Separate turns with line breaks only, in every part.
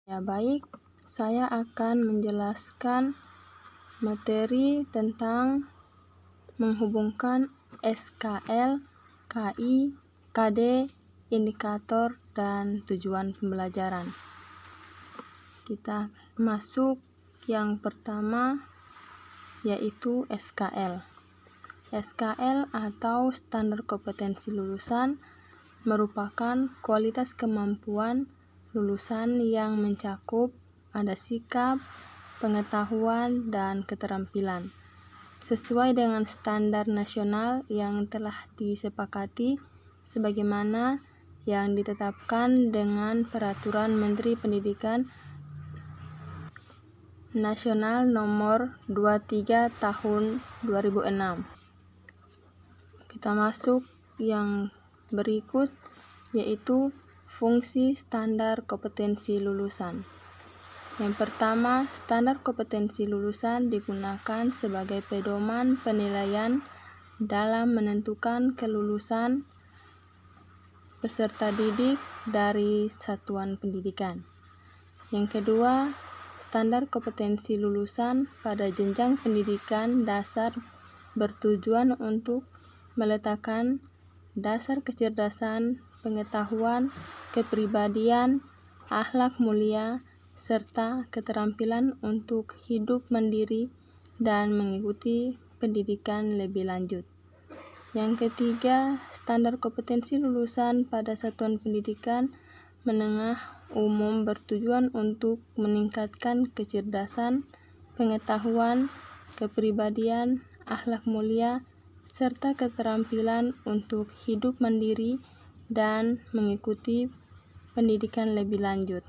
Ya baik, saya akan menjelaskan materi tentang menghubungkan SKL, KI, KD, indikator, dan tujuan pembelajaran. Kita masuk yang pertama, yaitu SKL. SKL atau Standar Kompetensi Lulusan merupakan kualitas kemampuan lulusan yang mencakup ada sikap, pengetahuan, dan keterampilan sesuai dengan standar nasional yang telah disepakati sebagaimana yang ditetapkan dengan Peraturan Menteri Pendidikan Nasional Nomor 23 Tahun 2006. Kita masuk yang berikut, yaitu fungsi standar kompetensi lulusan. Yang pertama, standar kompetensi lulusan digunakan sebagai pedoman penilaian dalam menentukan kelulusan peserta didik dari satuan pendidikan. Yang kedua, standar kompetensi lulusan pada jenjang pendidikan dasar bertujuan untuk meletakkan dasar kecerdasan, pengetahuan, kepribadian, akhlak mulia, serta keterampilan untuk hidup mandiri dan mengikuti pendidikan lebih lanjut. Yang ketiga, standar kompetensi lulusan pada satuan pendidikan menengah umum bertujuan untuk meningkatkan kecerdasan, pengetahuan, kepribadian, akhlak mulia, serta keterampilan untuk hidup mandiri dan mengikuti pendidikan lebih lanjut.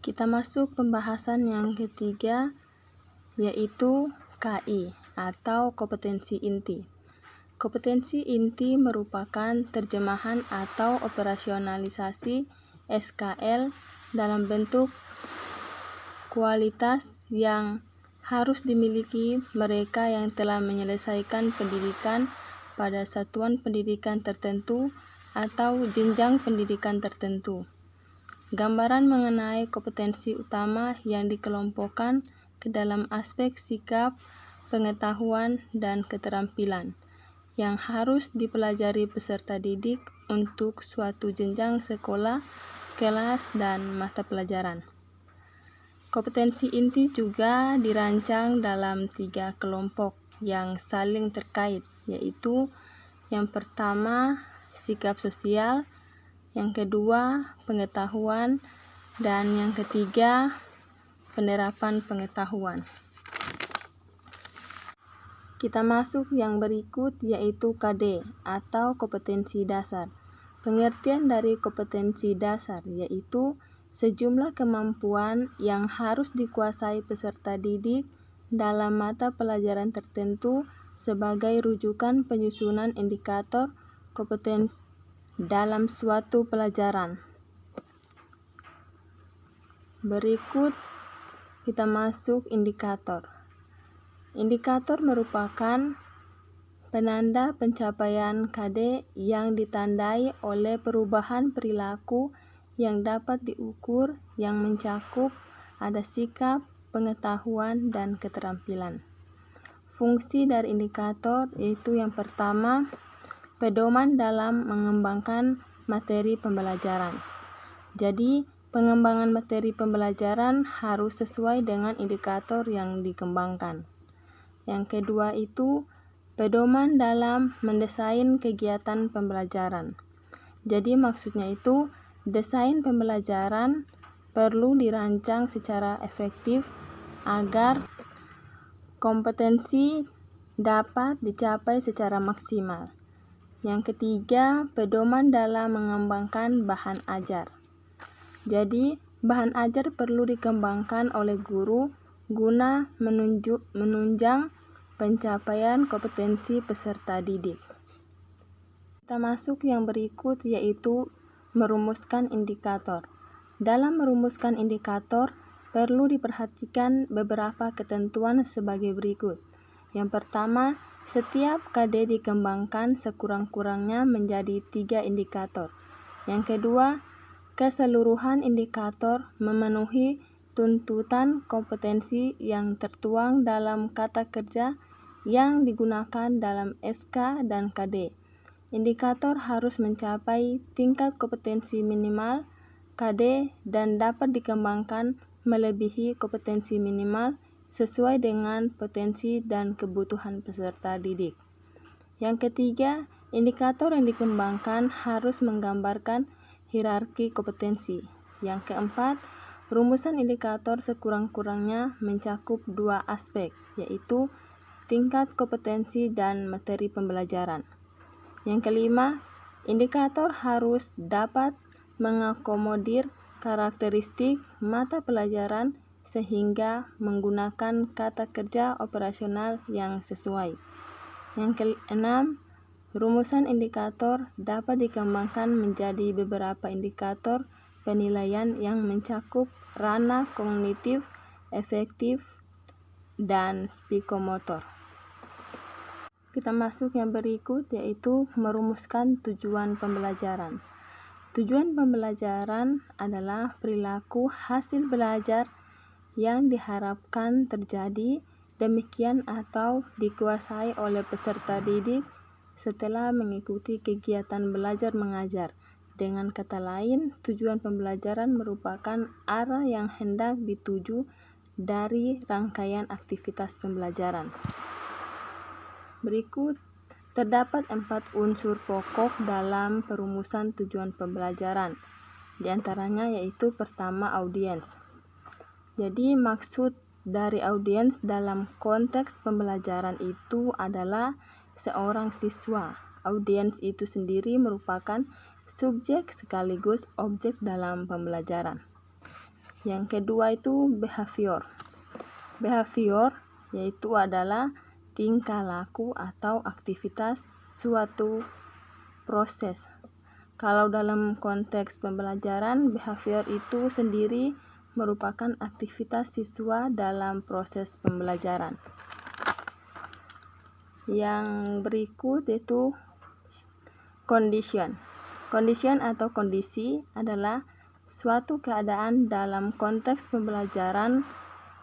Kita masuk pembahasan yang ketiga, yaitu KI atau kompetensi inti. Kompetensi inti merupakan terjemahan atau operasionalisasi SKL dalam bentuk kualitas yang harus dimiliki mereka yang telah menyelesaikan pendidikan pada satuan pendidikan tertentu atau jenjang pendidikan tertentu. Gambaran mengenai kompetensi utama yang dikelompokkan ke dalam aspek sikap, pengetahuan, dan keterampilan yang harus dipelajari peserta didik untuk suatu jenjang sekolah, kelas, dan mata pelajaran. Kompetensi inti juga dirancang dalam 3 kelompok yang saling terkait, yaitu yang pertama, sikap sosial, yang kedua, pengetahuan, dan yang ketiga, penerapan pengetahuan. Kita masuk yang berikut, yaitu KD atau kompetensi dasar. Pengertian dari kompetensi dasar yaitu sejumlah kemampuan yang harus dikuasai peserta didik dalam mata pelajaran tertentu sebagai rujukan penyusunan indikator kompetensi dalam suatu pelajaran. Berikut kita masuk indikator. Indikator merupakan penanda pencapaian KD yang ditandai oleh perubahan perilaku yang dapat diukur yang mencakup ada sikap, pengetahuan, dan keterampilan. Fungsi dari indikator yaitu yang pertama, pedoman dalam mengembangkan materi pembelajaran. Jadi, pengembangan materi pembelajaran harus sesuai dengan indikator yang dikembangkan. Yang kedua itu, pedoman dalam mendesain kegiatan pembelajaran. Jadi maksudnya itu, desain pembelajaran perlu dirancang secara efektif agar kompetensi dapat dicapai secara maksimal. Yang ketiga, pedoman dalam mengembangkan bahan ajar. Jadi, bahan ajar perlu dikembangkan oleh guru guna menunjang pencapaian kompetensi peserta didik. Kita masuk yang berikut, yaitu merumuskan indikator. Dalam merumuskan indikator, perlu diperhatikan beberapa ketentuan sebagai berikut. Yang pertama, setiap KD dikembangkan sekurang-kurangnya menjadi 3 indikator. Yang kedua, keseluruhan indikator memenuhi tuntutan kompetensi yang tertuang dalam kata kerja yang digunakan dalam SK dan KD. Indikator harus mencapai tingkat kompetensi minimal KD dan dapat dikembangkan melebihi kompetensi minimal sesuai dengan potensi dan kebutuhan peserta didik. Yang ketiga, indikator yang dikembangkan harus menggambarkan hierarki kompetensi. Yang keempat, rumusan indikator sekurang-kurangnya mencakup 2 aspek, yaitu tingkat kompetensi dan materi pembelajaran. Yang kelima, indikator harus dapat mengakomodir karakteristik mata pelajaran sehingga menggunakan kata kerja operasional yang sesuai. Yang keenam, rumusan indikator dapat dikembangkan menjadi beberapa indikator penilaian yang mencakup ranah kognitif, efektif, dan psikomotor. Kita masuk yang berikut, yaitu merumuskan tujuan pembelajaran. Tujuan pembelajaran adalah perilaku hasil belajar yang diharapkan terjadi demikian atau dikuasai oleh peserta didik setelah mengikuti kegiatan belajar mengajar. Dengan kata lain, tujuan pembelajaran merupakan arah yang hendak dituju dari rangkaian aktivitas pembelajaran. Berikut terdapat 4 unsur pokok dalam perumusan tujuan pembelajaran. Di antaranya yaitu pertama, audiens. Jadi maksud dari audiens dalam konteks pembelajaran itu adalah seorang siswa. Audiens itu sendiri merupakan subjek sekaligus objek dalam pembelajaran. Yang kedua itu behavior. Behavior yaitu adalah tingkah laku atau aktivitas suatu proses. Kalau dalam konteks pembelajaran, behavior itu sendiri merupakan aktivitas siswa dalam proses pembelajaran. Yang berikut itu condition. Condition atau kondisi adalah suatu keadaan dalam konteks pembelajaran.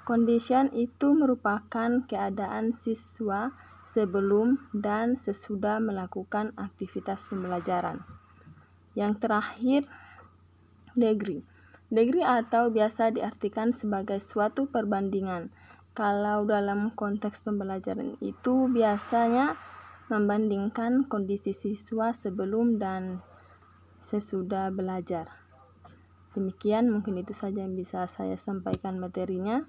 Condition itu merupakan keadaan siswa sebelum dan sesudah melakukan aktivitas pembelajaran. Yang terakhir, degree. Degree atau biasa diartikan sebagai suatu perbandingan. Kalau dalam konteks pembelajaran itu biasanya membandingkan kondisi siswa sebelum dan sesudah belajar. Demikian, mungkin itu saja yang bisa saya sampaikan materinya.